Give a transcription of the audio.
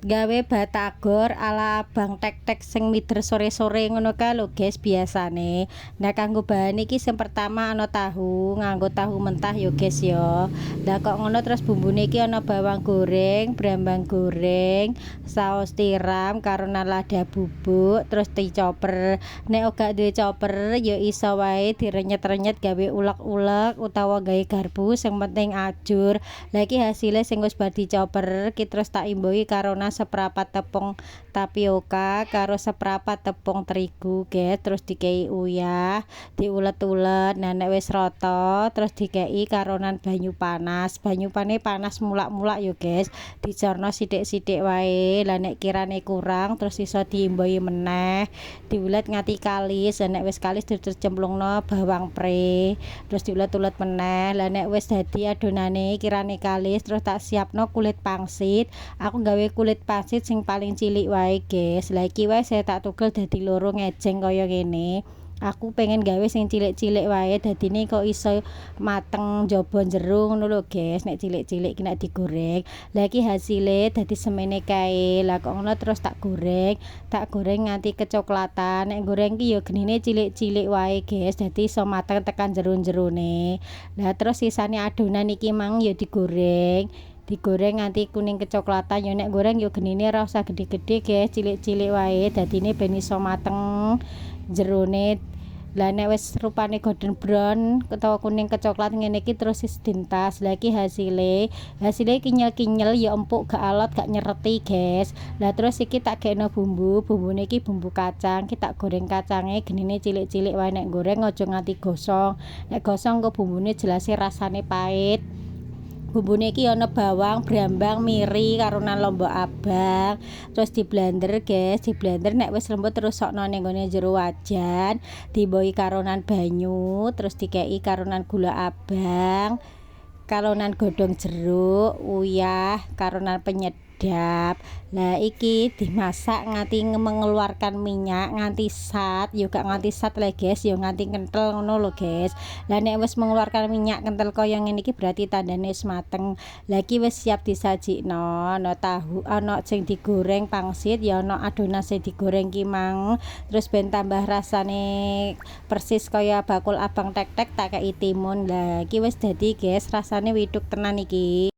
Gawe batagor ala Abang Tek-Tek sing mider sore-sore ngono kae lho guys biasane. Nah kanggo bahan iki sing pertama ana tahu, nganggo tahu mentah yo guys yo. Lah kok ngono terus bumbune iki ana bawang goreng, brambang goreng, saus tiram karo lada bubuk, terus dicoper. Nek ora duwe chopper yo iso wae direnyet-renyet gawe ulek-ulek utawa gawe garpu sing penting ajur. Lah iki hasilnya sing wis bar dicoper ki terus tak imbuhi karo seprapat tepung tapioka karo seprapat tepung terigu guys, terus dikei uyah, diulet-ulet. Nah nek wis rata terus dikei karonan banyu panas panas mulak-mulak yo guys, dicorno sithik-sithik wae. Lah nek kirane kurang terus iso diimbuhi meneh, diulet nganti kalis. Nek wis kalis terus cemplungno bawang pre, terus diulet-ulet meneh. Lah nek wis dadi adonane kirane kalis terus tak siapno kulit pangsit. Aku gawe kulit pangsit sing paling cilik wae guys. Lah iki wae saya tak tugel dadi loro ngejeng kaya ngene. Aku pengen gawe sing cilik-cilik wae dadine kok iso mateng njaba njero ngono lho guys. Nek cilik-cilik ki nek digoreng. Lah iki hasile dadi semene kae. Lah kok ngono terus tak goreng nganti kecoklatan. Nek goreng ki yo genine cilik-cilik wae guys, dadi iso mateng tekan jero-jerone. Lah terus sisane adonan iki mang yo digoreng nganti kuning kecoklatan. Yo nek goreng yo genine ora usah gede-gede guys, cilik-cilik wae dadine ben iso mateng jerone. Lah nek wis rupane golden brown utawa kuning kecoklat ngene iki terus wis dientas. Lah iki hasile kinyel-kinyel ya empuk, gak alot, gak nyereti guys. Lah terus iki tak gekno bumbune iki bumbu kacang. Iki tak goreng kacange genine cilik-cilik wae. Nek goreng aja nganti gosong. Nek gosong kok bumbune jelase rasane pahit. Bumbune iki ana bawang, brambang, miri karo lombok abang. Terus di blender guys, nek wis lembut terus sokno ning gone jero wajan, dibohi karonan banyu, terus dikei karonan gula abang, karonan godhong jeruk, uyah, karonan penyedap. Lah iki dimasak nganti mengeluarkan minyak, nganti sat, yo gak nganti sat le guys, yo nganti kentel ngono lho guys. Lah nek wis mengeluarkan minyak kentel kaya ngene iki berarti tandane wis mateng. Lah iki wis siap disajikno. Ana tahu, ana sing digoreng pangsit, ya ana adonan sing digoreng ki mang. Terus ben tambah rasane persis kaya bakul Abang Tek-Tek tak kei timun. Lah iki wis dadi guys, rasane widuk tenan iki.